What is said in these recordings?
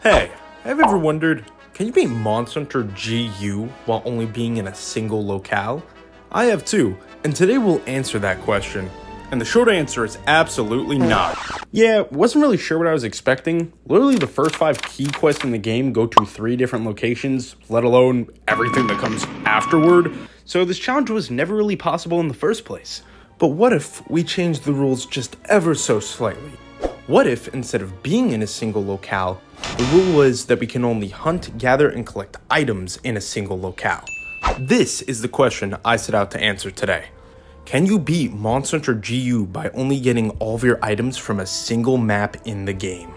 Hey, have you ever wondered, can you beat Monster Hunter GU while only being in a single locale? I have too, and today we'll answer that question. And the short answer is absolutely not. Yeah, wasn't really sure what I was expecting. Literally the first 5 key quests in the game go to 3 different locations, let alone everything that comes afterward. So this challenge was never really possible in the first place. But what if we changed the rules just ever so slightly? What if, instead of being in a single locale, the rule was that we can only hunt, gather, and collect items in a single locale? This is the question I set out to answer today. Can you beat Monster Hunter GU by only getting all of your items from a single map in the game?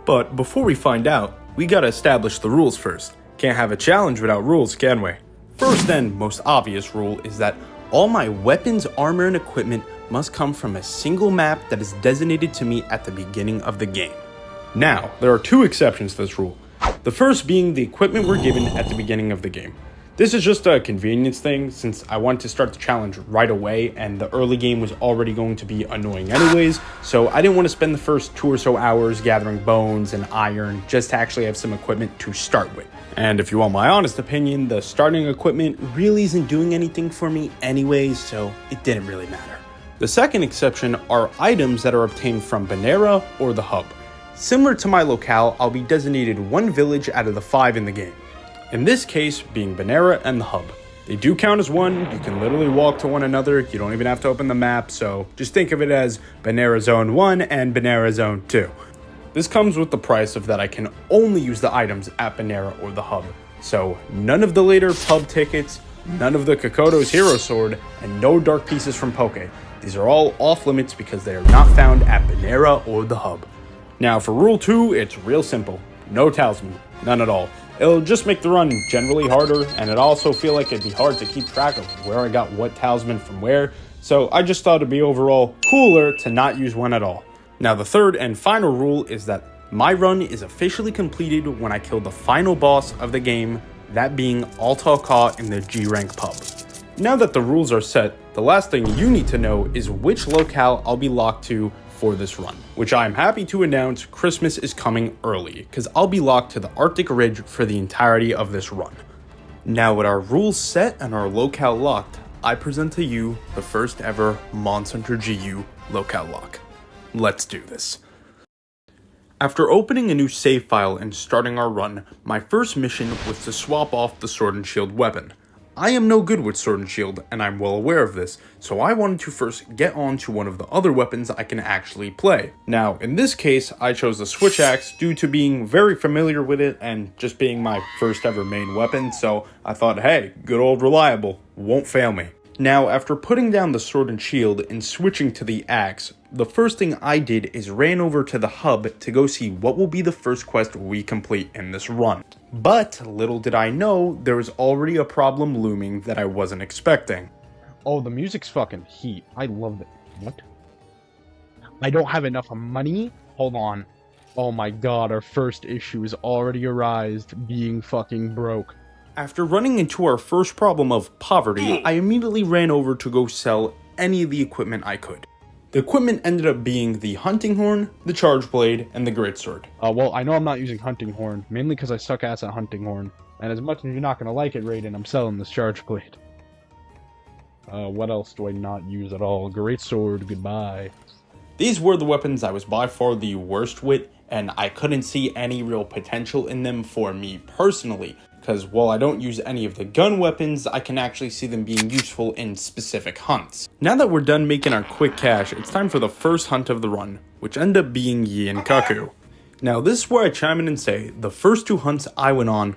But before we find out, we gotta establish the rules first. Can't have a challenge without rules, can we? First and most obvious rule is that all my weapons, armor, and equipment must come from a single map that is designated to me at the beginning of the game. Now, there are 2 exceptions to this rule. The first being the equipment we're given at the beginning of the game. This is just a convenience thing since I wanted to start the challenge right away and the early game was already going to be annoying anyways, so I didn't want to spend the first 2 or so hours gathering bones and iron just to actually have some equipment to start with. And if you want my honest opinion, the starting equipment really isn't doing anything for me anyways, so it didn't really matter. The second exception are items that are obtained from Banera or the hub. Similar to my locale, I'll be designated 1 village out of the 5 in the game. In this case, being Banera and the hub. They do count as one, you can literally walk to one another, you don't even have to open the map, so just think of it as Banera Zone 1 and Banera Zone 2. This comes with the price of that I can only use the items at Banera or the hub. So none of the later pub tickets, none of the Kokoto's Hero Sword, and no dark pieces from Poke. These are all off limits because they are not found at Banera or the hub. Now for rule 2, it's real simple. No talisman, none at all. It'll just make the run generally harder, and it also feel like it'd be hard to keep track of where I got what talisman from where, so I just thought it'd be overall cooler to not use one at all. Now the third and final rule is that my run is officially completed when I kill the final boss of the game, that being Alta Ka in the G rank pub. Now that the rules are set, the last thing you need to know is which locale I'll be locked to for this run, which I'm happy to announce Christmas is coming early, because I'll be locked to the Arctic Ridge for the entirety of this run. Now with our rules set and our locale locked, I present to you the first ever Monster Hunter GU locale lock. Let's do this. After opening a new save file and starting our run, my first mission was to swap off the Sword and Shield weapon. I am no good with Sword and Shield, and I'm well aware of this, so I wanted to first get on to one of the other weapons I can actually play. Now, in this case, I chose the Switch Axe due to being very familiar with it and just being my first ever main weapon, so I thought, hey, good old reliable, won't fail me. Now, after putting down the Sword and Shield and switching to the Axe, the first thing I did is ran over to the hub to go see what will be the first quest we complete in this run. But little did I know, there was already a problem looming that I wasn't expecting. Oh, the music's fucking heat. I love it. What? I don't have enough money? Hold on. Oh my god, our first issue is already arised, being fucking broke. After running into our first problem of poverty, I immediately ran over to go sell any of the equipment I could. The equipment ended up being the hunting horn, the charge blade, and the greatsword. Well, I know I'm not using hunting horn, mainly because I suck ass at hunting horn. And as much as you're not gonna like it, Raiden, I'm selling this charge blade. What else do I not use at all? Greatsword, goodbye. These were the weapons I was by far the worst with, and I couldn't see any real potential in them for me personally, because while I don't use any of the gun weapons, I can actually see them being useful in specific hunts. Now that we're done making our quick cash, it's time for the first hunt of the run, which ended up being Kaku. Now this is where I chime in and say, the first 2 hunts I went on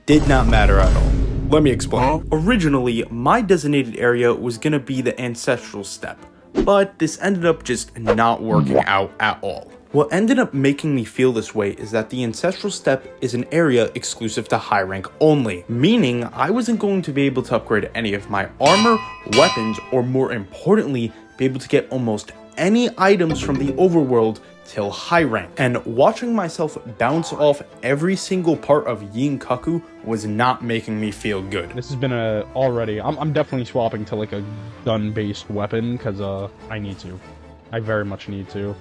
did not matter at all. Let me explain. Originally, my designated area was gonna be the Ancestral Steppe, but this ended up just not working out at all. What ended up making me feel this way is that the Ancestral Steppe is an area exclusive to high rank only, meaning I wasn't going to be able to upgrade any of my armor, weapons, or more importantly, be able to get almost any items from the overworld till high rank. And watching myself bounce off every single part of Kaku was not making me feel good. This has been already, I'm definitely swapping to like a gun-based weapon, because I need to. I very much need to.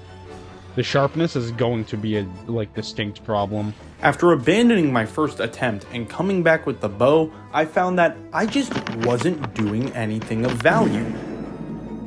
The sharpness is going to be a, distinct problem. After abandoning my first attempt and coming back with the bow, I found that I just wasn't doing anything of value.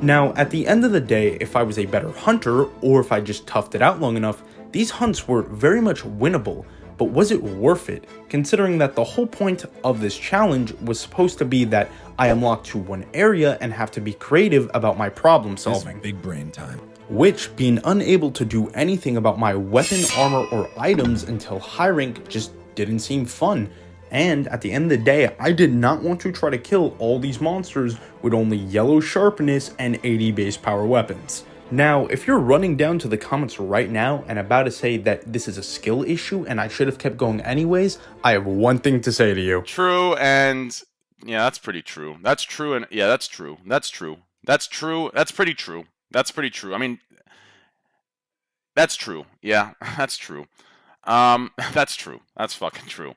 Now, at the end of the day, if I was a better hunter, or if I just toughed it out long enough, these hunts were very much winnable. But was it worth it, considering that the whole point of this challenge was supposed to be that I am locked to one area and have to be creative about my problem solving? It's big brain time. Which, being unable to do anything about my weapon, armor, or items until high rank just didn't seem fun. And at the end of the day, I did not want to try to kill all these monsters with only yellow sharpness and 80 base power weapons. Now, if you're running down to the comments right now and about to say that this is a skill issue and I should have kept going anyways, I have one thing to say to you. True, and yeah, that's pretty true. That's true, and yeah, that's true. That's true. That's true. That's pretty true. That's pretty true. I mean, that's true. Yeah, that's true. That's true. That's fucking true.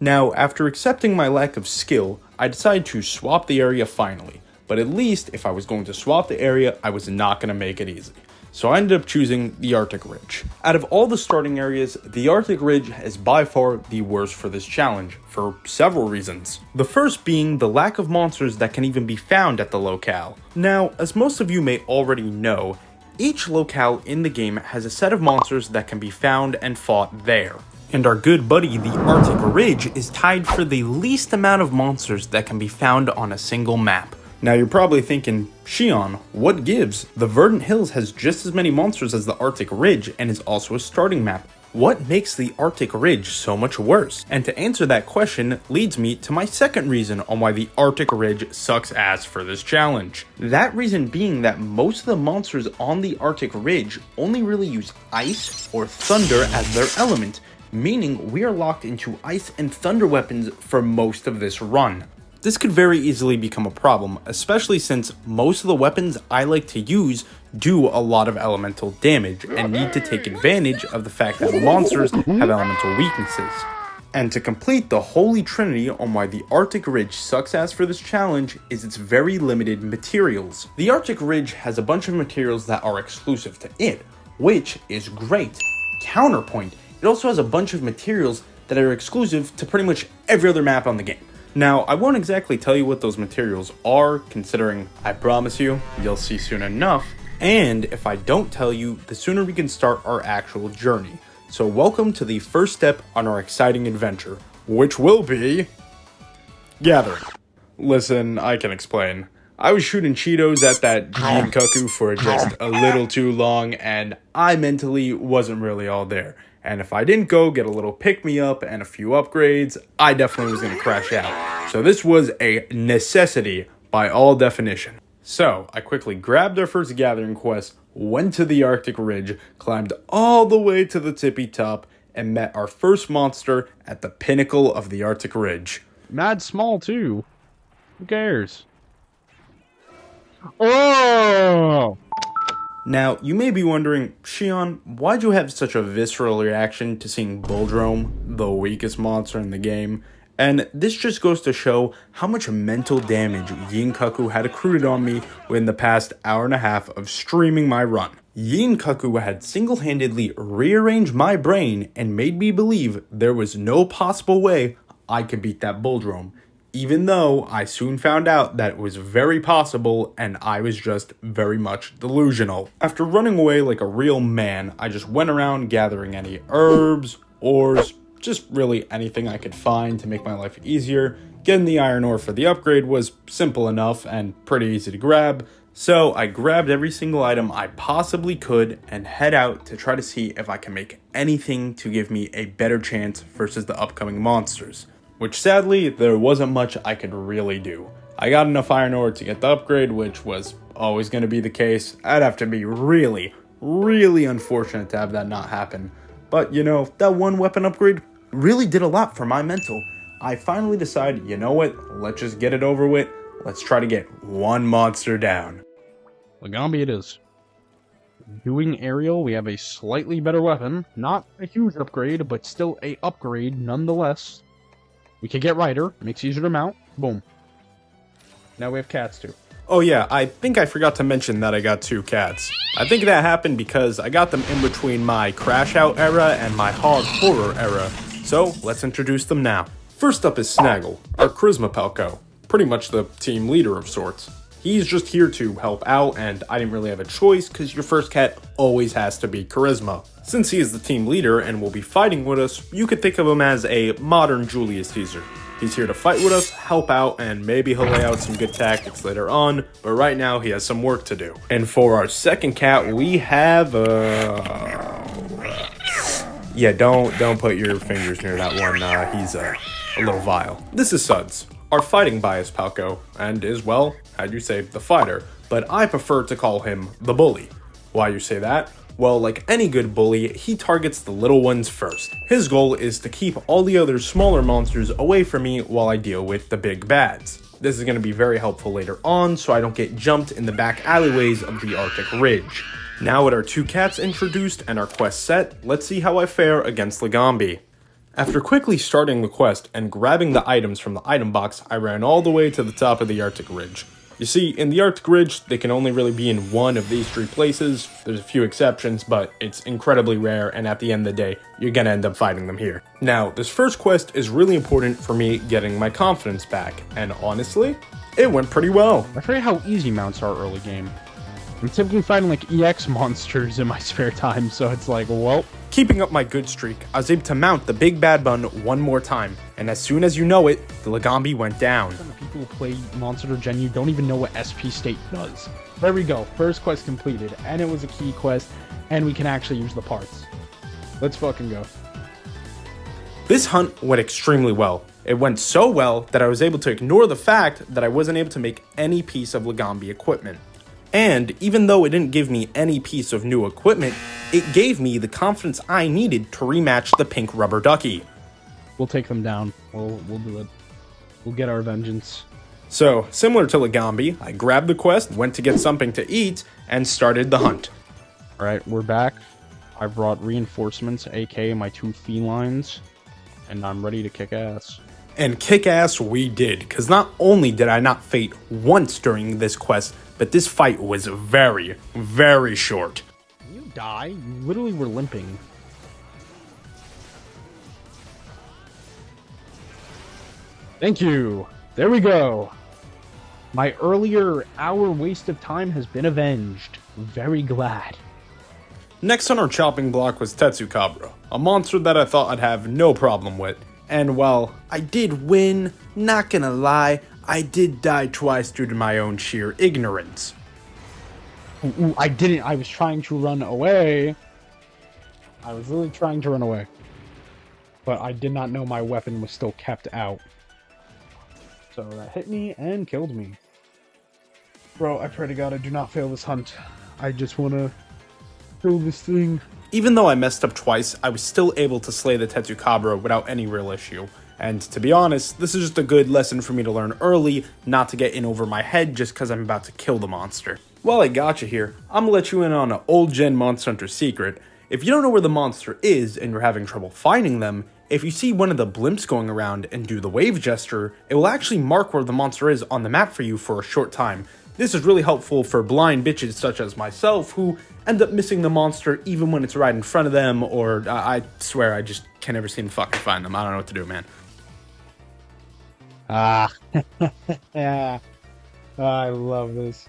Now, after accepting my lack of skill, I decided to swap the area finally. But at least, if I was going to swap the area, I was not going to make it easy. So I ended up choosing the Arctic Ridge. Out of all the starting areas, the Arctic Ridge is by far the worst for this challenge, for several reasons. The first being the lack of monsters that can even be found at the locale. Now, as most of you may already know, each locale in the game has a set of monsters that can be found and fought there. And our good buddy, the Arctic Ridge, is tied for the least amount of monsters that can be found on a single map. Now you're probably thinking, Shion, what gives? The Verdant Hills has just as many monsters as the Arctic Ridge and is also a starting map. What makes the Arctic Ridge so much worse? And to answer that question leads me to my second reason on why the Arctic Ridge sucks ass for this challenge. That reason being that most of the monsters on the Arctic Ridge only really use ice or thunder as their element, meaning we are locked into ice and thunder weapons for most of this run. This could very easily become a problem, especially since most of the weapons I like to use do a lot of elemental damage and need to take advantage of the fact that monsters have elemental weaknesses. And to complete the holy trinity on why the Arctic Ridge sucks ass for this challenge is its very limited materials. The Arctic Ridge has a bunch of materials that are exclusive to it, which is great. Counterpoint, it also has a bunch of materials that are exclusive to pretty much every other map on the game. Now, I won't exactly tell you what those materials are, considering I promise you, you'll see soon enough, and if I don't tell you, the sooner we can start our actual journey. So welcome to the first step on our exciting adventure, which will be gathering. Listen, I can explain. I was shooting Cheetos at that Jinkaku for just a little too long, and I mentally wasn't really all there. And if I didn't go get a little pick-me-up and a few upgrades, I definitely was going to crash out. So this was a necessity by all definition. So I quickly grabbed our first gathering quest, went to the Arctic Ridge, climbed all the way to the tippy top, and met our first monster at the pinnacle of the Arctic Ridge. Mad small, too. Who cares? Oh! Now, you may be wondering, Shion, why'd you have such a visceral reaction to seeing Bulldrome, the weakest monster in the game? And this just goes to show how much mental damage Yinkaku had accrued on me within the past hour and a half of streaming my run. Yinkaku had single-handedly rearranged my brain and made me believe there was no possible way I could beat that Bulldrome, even though I soon found out that it was very possible and I was just very much delusional. After running away like a real man, I just went around gathering any herbs, ores, just really anything I could find to make my life easier. Getting the iron ore for the upgrade was simple enough and pretty easy to grab, so I grabbed every single item I possibly could and head out to try to see if I can make anything to give me a better chance versus the upcoming monsters. Which sadly, there wasn't much I could really do. I got enough iron ore to get the upgrade, which was always going to be the case. I'd have to be really, really unfortunate to have that not happen. But you know, that one weapon upgrade really did a lot for my mental. I finally decided, you know what, let's just get it over with. Let's try to get one monster down. Lagambi it is. Doing aerial, we have a slightly better weapon. Not a huge upgrade, but still a upgrade nonetheless. We can get Rider, makes it easier to mount. Boom. Now we have cats too. Oh yeah, I think I forgot to mention that I got 2 cats. I think that happened because I got them in between my Crash Out era and my Hog Horror era. So, let's introduce them now. First up is Snaggle, our Charisma Palco. Pretty much the team leader of sorts. He's just here to help out, and I didn't really have a choice because your first cat always has to be Charisma. Since he is the team leader and will be fighting with us, you could think of him as a modern Julius Caesar. He's here to fight with us, help out, and maybe he'll lay out some good tactics later on, but right now he has some work to do. And for our second cat, we have, yeah, don't put your fingers near that one, he's a little vile. This is Suds, our fighting bias Palco, and is, well, how'd you say, the fighter, but I prefer to call him the bully. Why you say that? Well, like any good bully, he targets the little ones first. His goal is to keep all the other smaller monsters away from me while I deal with the big bads. This is going to be very helpful later on so I don't get jumped in the back alleyways of the Arctic Ridge. Now with our 2 cats introduced and our quest set, let's see how I fare against Legambi. After quickly starting the quest and grabbing the items from the item box, I ran all the way to the top of the Arctic Ridge. You see, in the Arctic Ridge, they can only really be in one of these 3 places. There's a few exceptions, but it's incredibly rare, and at the end of the day, you're gonna end up fighting them here. Now, this first quest is really important for me getting my confidence back, and honestly, it went pretty well. I forget how easy mounts are early game. I'm typically fighting like EX monsters in my spare time, so it's like, well. Keeping up my good streak, I was able to mount the big bad bun one more time, and as soon as you know it, the Legambi went down. People who play Monster Gen U don't even know what SP state does. There we go, first quest completed, and it was a key quest, and we can actually use the parts. Let's fucking go. This hunt went extremely well. It went so well that I was able to ignore the fact that I wasn't able to make any piece of Legambi equipment. And even though it didn't give me any piece of new equipment, it gave me the confidence I needed to rematch the pink rubber ducky. We'll take them down. We'll do it. We'll get our vengeance. So, similar to Legambi, I grabbed the quest, went to get something to eat, and started the hunt. Alright, we're back. I brought reinforcements, aka my 2 felines, and I'm ready to kick ass. And kick ass we did, because not only did I not faint once during this quest, but this fight was very, very short. Can you die? You literally were limping. Thank you. There we go. My earlier hour waste of time has been avenged. Very glad. Next on our chopping block was Tetsukabra, a monster that I thought I'd have no problem with. And while I did win, not gonna lie, I did die twice due to my own sheer ignorance. Ooh, I didn't. I was trying to run away. I was really trying to run away. But I did not know my weapon was still kept out. So that hit me and killed me. Bro, I pray to God I do not fail this hunt. I just want to kill this thing. Even though I messed up twice, I was still able to slay the Tetsukabra without any real issue. And to be honest, this is just a good lesson for me to learn early, not to get in over my head just because I'm about to kill the monster. While I got you here, I'm gonna let you in on an old gen Monster Hunter secret. If you don't know where the monster is and you're having trouble finding them, if you see one of the blimps going around and do the wave gesture, it will actually mark where the monster is on the map for you for a short time. This is really helpful for blind bitches such as myself who end up missing the monster even when it's right in front of them, or I swear I just can never seem to fucking find them. I don't know what to do, man. Yeah. I love this.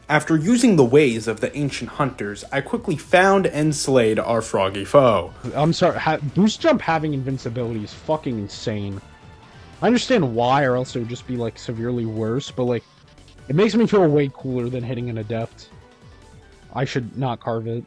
After using the ways of the ancient hunters, I quickly found and slayed our froggy foe. I'm sorry, boost jump having invincibility is fucking insane. I understand why, or else it would just be like severely worse, but like, it makes me feel way cooler than hitting an adept. I should not carve it.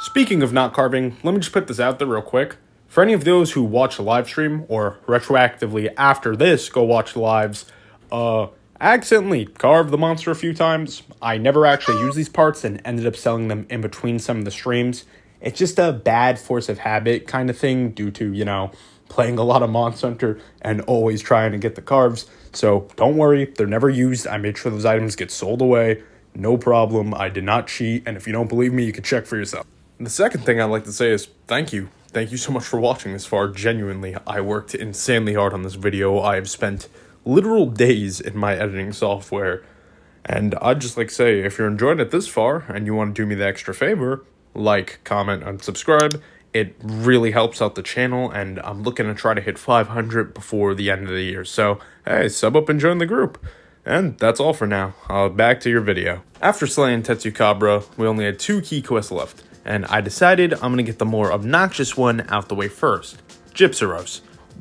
Speaking of not carving, let me just put this out there real quick. For any of those who watch the live stream, or retroactively after this go watch the lives, I accidentally carved the monster a few times. I never actually used these parts and ended up selling them in between some of the streams. It's just a bad force of habit kind of thing due to, you know, playing a lot of Monster Hunter and always trying to get the carves. So don't worry, they're never used. I made sure those items get sold away. No problem. I did not cheat. And if you don't believe me, you can check for yourself. And the second thing I'd like to say is thank you. Thank you so much for watching this far. Genuinely, I worked insanely hard on this video. I have spent literal days in my editing software, And I'd just like to say, if you're enjoying it this far and you want to do me the extra favor, like, comment, and subscribe. It really helps out the channel, and I'm looking to try to hit 500 before the end of the year. So, hey, sub up and join the group. And that's all for now. Back to your video. After slaying Tetsukabra, we only had 2 key quests left, and I decided I'm gonna get the more obnoxious one out the way first, Gypsyros.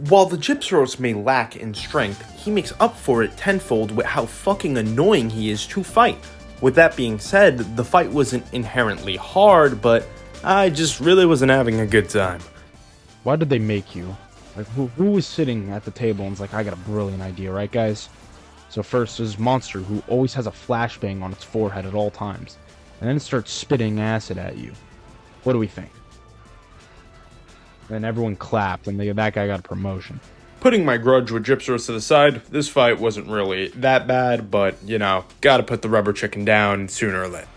While the Gypsyros may lack in strength, he makes up for it tenfold with how fucking annoying he is to fight. With that being said, the fight wasn't inherently hard, but I just really wasn't having a good time. Why did they make you? Like, who was sitting at the table and was like, I got a brilliant idea, right, guys? So first, there's Monster, who always has a flashbang on its forehead at all times, and then it starts spitting acid at you. What do we think? Then everyone clapped, and that guy got a promotion. Putting my grudge with Gypsyros to the side, this fight wasn't really that bad, but, you know, gotta put the rubber chicken down sooner or later.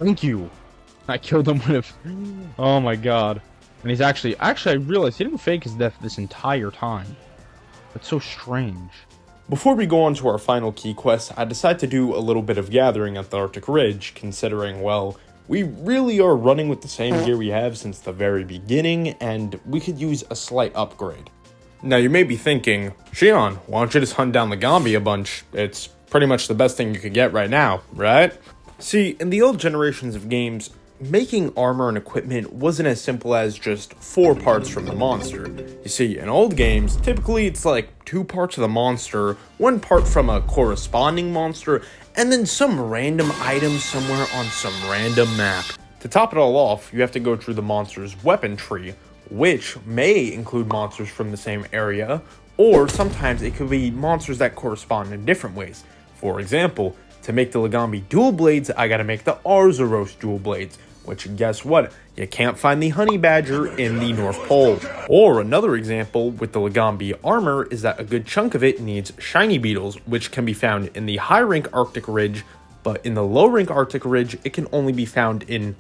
Thank you. I killed him with oh my god. And he's actually, I realized he didn't fake his death this entire time. That's so strange. Before we go on to our final key quest, I decided to do a little bit of gathering at the Arctic Ridge, considering, well, we really are running with the same gear we have since the very beginning, and we could use a slight upgrade. Now you may be thinking, Shion, why don't you just hunt down the Gambi a bunch? It's pretty much the best thing you could get right now, right? See, in the old generations of games, making armor and equipment wasn't as simple as just 4 parts from the monster. You see, in old games, typically it's like 2 parts of the monster, 1 part from a corresponding monster, and then some random item somewhere on some random map. To top it all off, you have to go through the monster's weapon tree, which may include monsters from the same area, or sometimes it could be monsters that correspond in different ways. For example, to make the Legambi dual blades, I gotta make the Arzuros dual blades, which guess what? You can't find the honey badger in the North Pole. Or another example with the Legambi armor is that a good chunk of it needs shiny beetles, which can be found in the high rank Arctic Ridge, but in the low rank Arctic Ridge, it can only be found in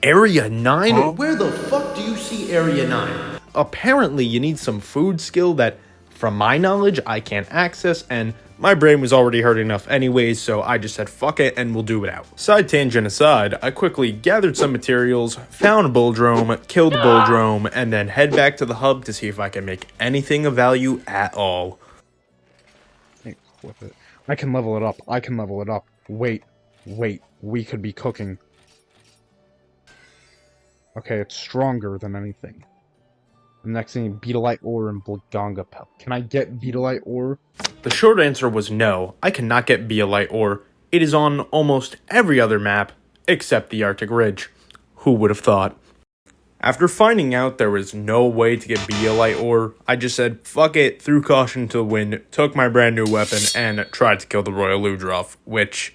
Area 9? Where the fuck do you see Area 9? Apparently, you need some food skill that, from my knowledge, I can't access, and my brain was already hurt enough anyways, so I just said fuck it and we'll do it out. Side tangent aside, I quickly gathered some materials, found a Bulldrome, killed the Bulldrome, and then head back to the hub to see if I can make anything of value at all. Equip it. I can level it up. I can level it up. Wait. We could be cooking. Okay, it's stronger than anything. The next thing, Beetlite ore and Blaganga pelt. Can I get Beetlite ore? The short answer was no, I cannot get Beetlite ore. It is on almost every other map except the Arctic Ridge. Who would have thought? After finding out there was no way to get Beetlite ore, I just said fuck it, threw caution to the wind, took my brand new weapon, and tried to kill the Royal Ludroth, which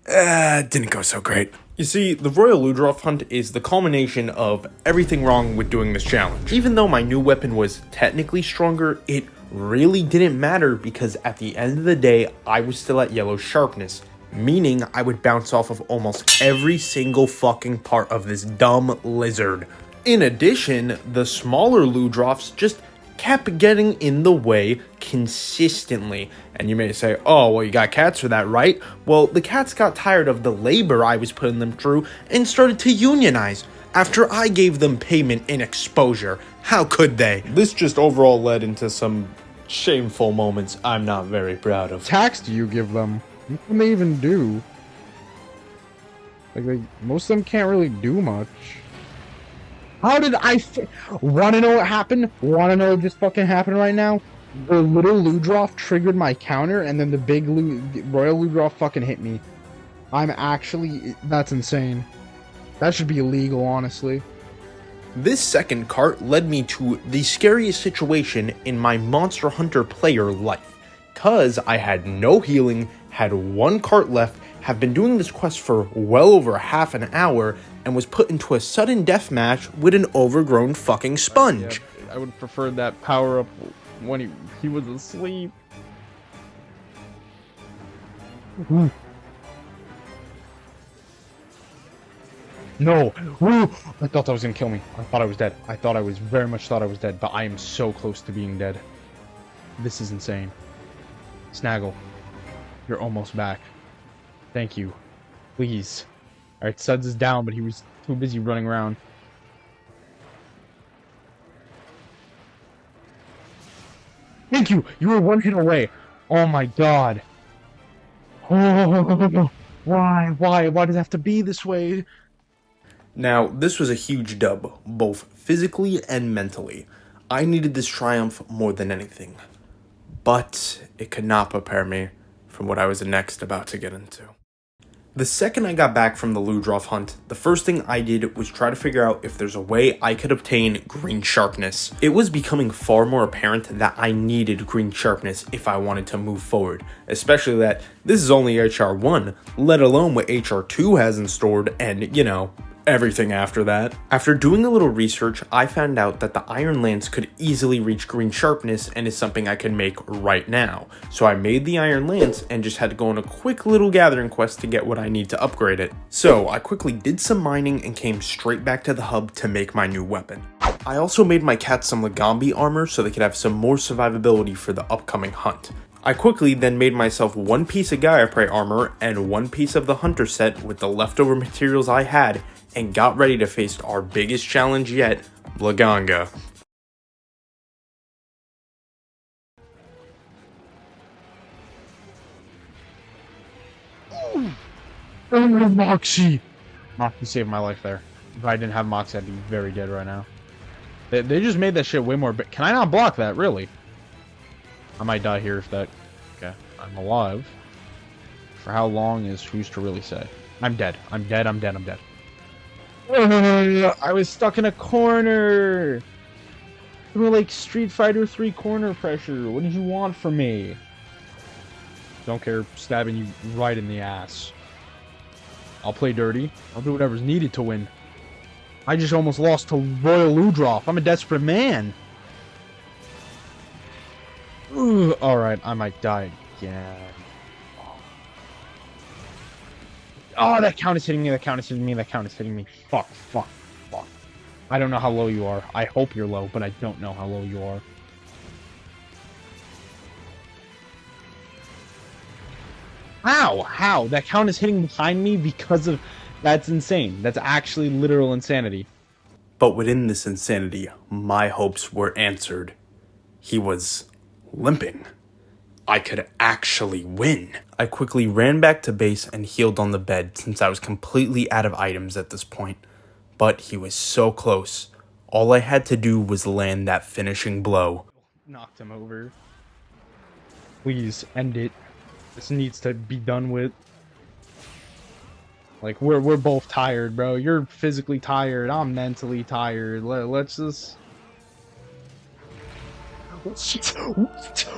didn't go so great. You see, the Royal Ludroth hunt is the culmination of everything wrong with doing this challenge. Even though my new weapon was technically stronger, it really didn't matter because at the end of the day, I was still at yellow sharpness, meaning I would bounce off of almost every single fucking part of this dumb lizard. In addition, the smaller Ludroths just kept getting in the way consistently. And you may say, oh, well, you got cats for that, right? Well, the cats got tired of the labor I was putting them through and started to unionize after I gave them payment in exposure. How could they? This just overall led into some shameful moments I'm not very proud of. Tax do you give them? What can they even do? Like, most of them can't really do much. How did I wanna know what happened? Wanna know what just fucking happened right now? The little Ludroth triggered my counter, and then the big Royal Ludroth fucking hit me. That's insane. That should be illegal, honestly. This second cart led me to the scariest situation in my Monster Hunter player life. Cause I had no healing, had 1 cart left, have been doing this quest for well over half an hour, and was put into a sudden death match with an overgrown fucking sponge. Yeah, I would prefer that power up when he was asleep. No! Woo! I thought that was gonna kill me. I thought I was dead. Very much thought I was dead, but I am so close to being dead. This is insane. Snaggle. You're almost back. Thank you. Please. Alright, Suds is down, but he was too busy running around. Thank you! You were one hit away! Oh my god. Oh, why? Why does it have to be this way? Now, this was a huge dub, both physically and mentally. I needed this triumph more than anything. But it could not prepare me from what I was next about to get into. The second I got back from the Ludroth hunt, the first thing I did was try to figure out if there's a way I could obtain green sharpness. It was becoming far more apparent that I needed green sharpness if I wanted to move forward, especially that this is only HR1, let alone what HR2 has in store and, you know, everything after that. After doing a little research, I found out that the Iron Lance could easily reach green sharpness and is something I can make right now. So I made the Iron Lance and just had to go on a quick little gathering quest to get what I need to upgrade it. So I quickly did some mining and came straight back to the hub to make my new weapon. I also made my cats some Legambi armor so they could have some more survivability for the upcoming hunt. I quickly then made myself one piece of Gaia Prey armor and one piece of the Hunter set with the leftover materials I had and got ready to face our biggest challenge yet, Laganga. Oh, Moxie! Moxie saved my life there. If I didn't have Moxie, I'd be very dead right now. They just made that shit way more Can I not block that, really? I might die here if that... Okay, I'm alive. For how long is who's to really say? I'm dead. I'm dead. I was stuck in a corner. We were like Street Fighter 3 corner pressure. What did you want from me? Don't care, stabbing you right in the ass. I'll play dirty. I'll do whatever's needed to win. I just almost lost to Royal Ludroth. I'm a desperate man. Alright, I might die again. Oh, that count is hitting me, Fuck. I don't know how low you are. I hope you're low, but I don't know how low you are. How? That count is hitting behind me because of... That's insane. That's actually literal insanity. But within this insanity, my hopes were answered. He was limping. I could actually win. I quickly ran back to base and healed on the bed since I was completely out of items at this point. But he was so close. All I had to do was land that finishing blow. Knocked him over. Please, end it. This needs to be done with. Like, we're both tired, bro. You're physically tired. I'm mentally tired. Let's just...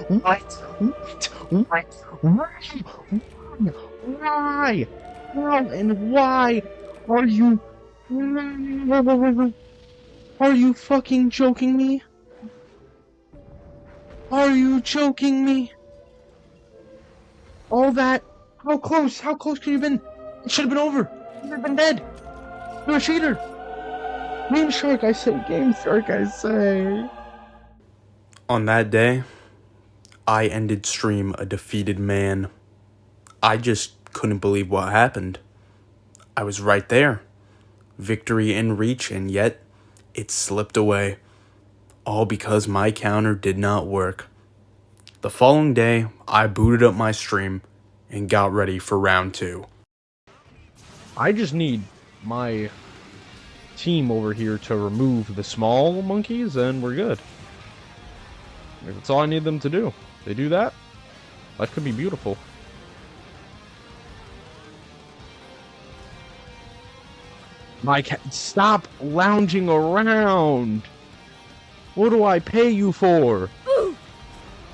Why? And why are you... Are you fucking joking me? Are you joking me? All that... How close could you have been? It should have been over. You should have been dead. You're a cheater. Game Shark, I say. On that day, I ended stream a defeated man. I just couldn't believe what happened. I was right there. Victory in reach, and yet it slipped away. All because my counter did not work. The following day, I booted up my stream and got ready for round 2. I just need my team over here to remove the small monkeys, and we're good. That's all I need them to do. If they do that, life could be beautiful. My cat, stop lounging around. What do I pay you for?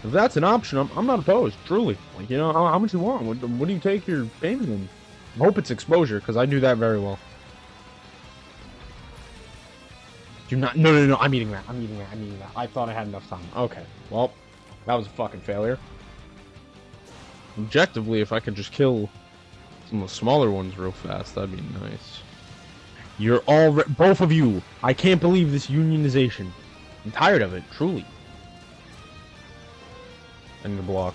If that's an option, I'm not opposed, truly. Like, you know, how much you want? What do you take your payment in? I hope it's exposure, because I do that very well. Do not... No, I'm eating that. I thought I had enough time. Okay, well, that was a fucking failure. Objectively, if I could just kill some of the smaller ones real fast, that'd be nice. You're all... both of you! I can't believe this unionization. I'm tired of it, truly. I need to block.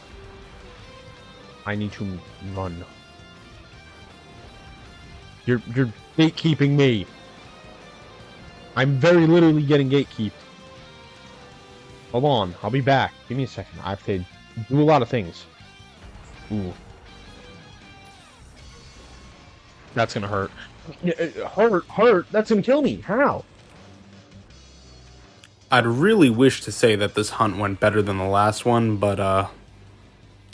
I need to run. You're gatekeeping me. I'm very literally getting gatekeeped. Hold on, I'll be back. Give me a second. I have to do a lot of things. Ooh. That's gonna hurt. Hurt? That's gonna kill me. How? I'd really wish to say that this hunt went better than the last one, but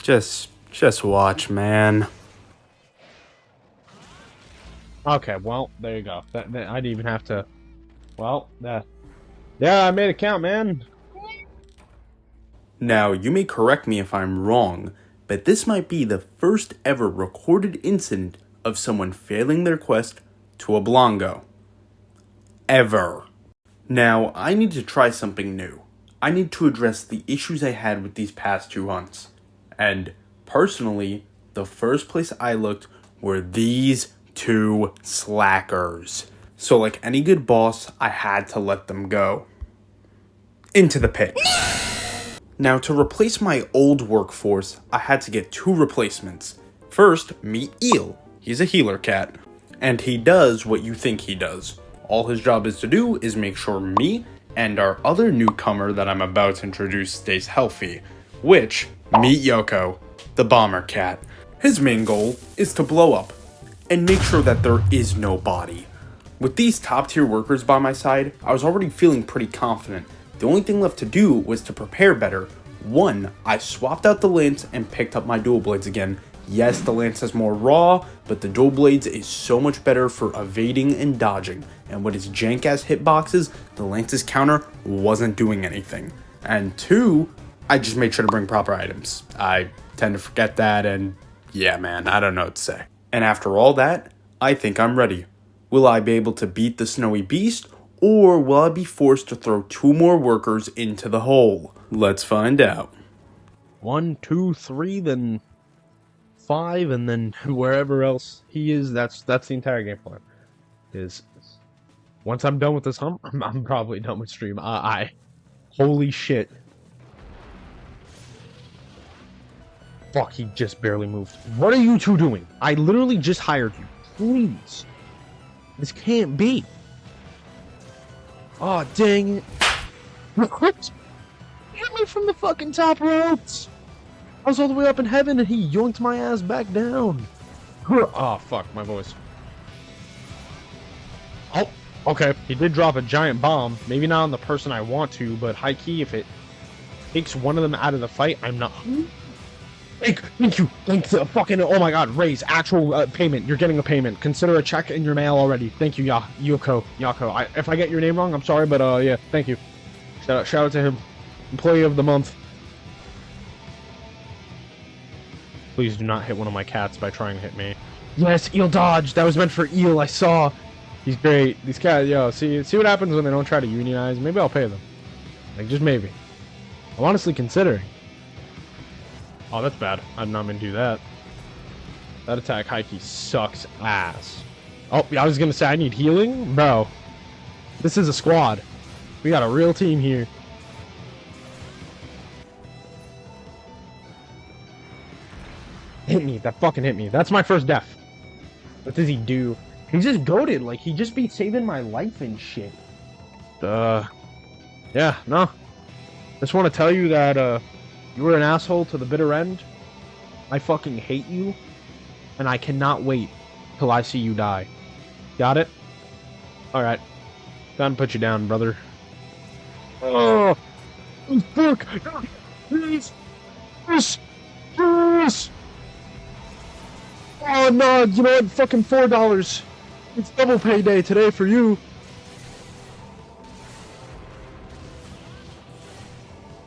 just watch, man. Okay, well, there you go. That I didn't even have to. Well, yeah, I made it count, man. Now, you may correct me if I'm wrong, but this might be the first ever recorded incident of someone failing their quest to a Blongo. Ever. Now, I need to try something new. I need to address the issues I had with these past 2 hunts. And, personally, the first place I looked were these 2 slackers. So like any good boss, I had to let them go. Into the pit. Now, to replace my old workforce, I had to get 2 replacements. First, meet Eel. He's a healer cat. And he does what you think he does. All his job is to do is make sure me and our other newcomer that I'm about to introduce stays healthy. Which, meet Yoko, the bomber cat. His main goal is to blow up and make sure that there is no body. With these top tier workers by my side, I was already feeling pretty confident. The only thing left to do was to prepare better. 1, I swapped out the lance and picked up my dual blades again. Yes, the lance has more raw, but the dual blades is so much better for evading and dodging. And with its jank ass hitboxes, the lance's counter wasn't doing anything. And 2, I just made sure to bring proper items. I tend to forget that, and yeah, man, I don't know what to say. And after all that, I think I'm ready. Will I be able to beat the snowy beast, or will I be forced to throw 2 more workers into the hole? Let's find out. 1, 2, 3, then 5, and then wherever else he is. That's the entire game plan. Is once I'm done with this hump, I'm probably done with stream. Holy shit. Fuck, he just barely moved. What are you 2 doing? I literally just hired you. Please. This can't be. Oh, dang it. What? Hit me from the fucking top ropes. I was all the way up in heaven and he yoinked my ass back down. Oh, fuck, my voice. Oh, okay. He did drop a giant bomb. Maybe not on the person I want to, but high key, if it takes one of them out of the fight, I'm not... Thank you. Thank the fucking... Oh my god, raise. Actual payment. You're getting a payment. Consider a check in your mail already. Thank you, Yoko. If I get your name wrong, I'm sorry, but yeah, thank you. Shout out to him. Employee of the month. Please do not hit one of my cats by trying to hit me. Yes, Eel dodge. That was meant for Eel. I saw. He's great. These cats, yo, see what happens when they don't try to unionize. Maybe I'll pay them. Like, just maybe. I'm honestly considering. Oh, that's bad. I'm not gonna do that. That attack Heike sucks ass. Oh, I was gonna say I need healing? Bro. This is a squad. We got a real team here. Hit me. That fucking hit me. That's my first death. What does he do? He's just goated. Like, he just be saving my life and shit. Yeah, no. Just want to tell you that, you were an asshole to the bitter end. I fucking hate you. And I cannot wait till I see you die. Got it? Alright. Time to put you down, brother. Oh! Brooke! Please! Please! Please! Oh no, you know what? Fucking $4. It's double payday today for you.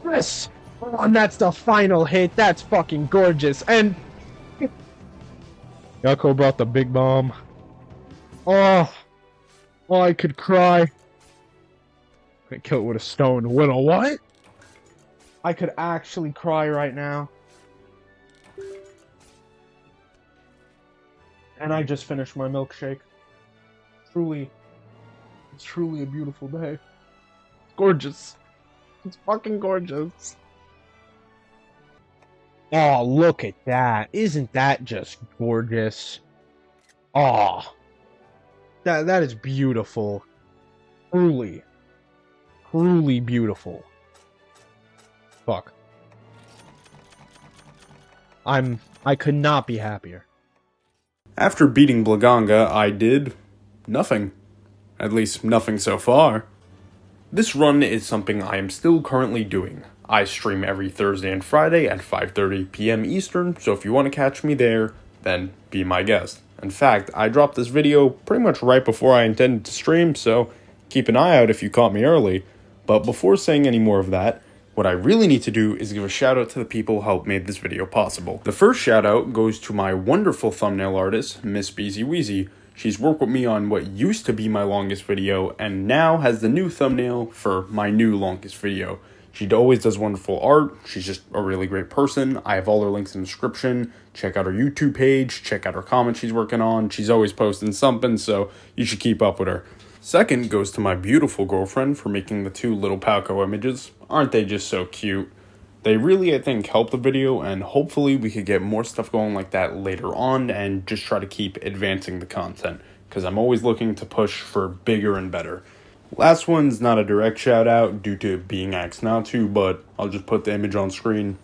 Yes! Oh, and that's the final hit. That's fucking gorgeous. And Yako brought the big bomb. Oh, I could cry. I kill it with a stone. With a what? I could actually cry right now. And I just finished my milkshake. It's truly a beautiful day. It's gorgeous. It's fucking gorgeous. Oh, look at that. Isn't that just gorgeous? Oh, that is beautiful. Truly, truly beautiful. Fuck. I could not be happier. After beating Blaganga, I did nothing. At least, nothing so far. This run is something I am still currently doing. I stream every Thursday and Friday at 5:30 p.m. Eastern, so if you want to catch me there, then be my guest. In fact, I dropped this video pretty much right before I intended to stream, so keep an eye out if you caught me early. But before saying any more of that, what I really need to do is give a shout out to the people who helped make this video possible. The first shout out goes to my wonderful thumbnail artist, Miss Beezy Weezy. She's worked with me on what used to be my longest video and now has the new thumbnail for my new longest video. She always does wonderful art. She's just a really great person. I have all her links in the description. Check out her YouTube page. Check out her comments she's working on. She's always posting something, so you should keep up with her. Second goes to my beautiful girlfriend for making the two little Palco images. Aren't they just so cute? They really, I think, helped the video, and hopefully we could get more stuff going like that later on and just try to keep advancing the content, because I'm always looking to push for bigger and better. Last one's not a direct shout out due to being asked not to, but I'll just put the image on screen.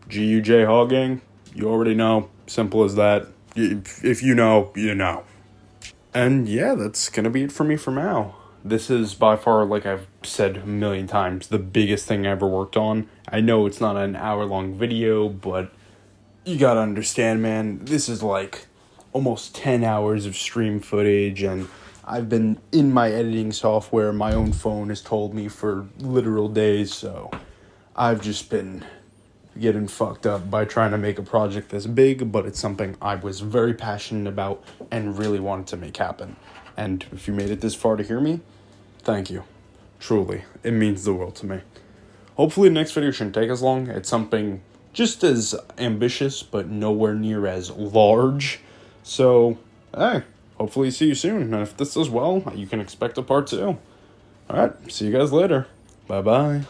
GUJ Hogging, you already know, simple as that. If you know, you know. And yeah, that's gonna be it for me for now. This is by far, like I've said a million times, the biggest thing I ever worked on. I know it's not an hour-long video, but you gotta understand, man, this is like almost 10 hours of stream footage, and I've been in my editing software, my own phone has told me for literal days, so I've just been getting fucked up by trying to make a project this big, but it's something I was very passionate about and really wanted to make happen. And if you made it this far to hear me, thank you. Truly, it means the world to me. Hopefully the next video shouldn't take as long. It's something just as ambitious, but nowhere near as large. So, hey, hopefully see you soon. And if this does well, you can expect a part 2. Alright, see you guys later. Bye-bye.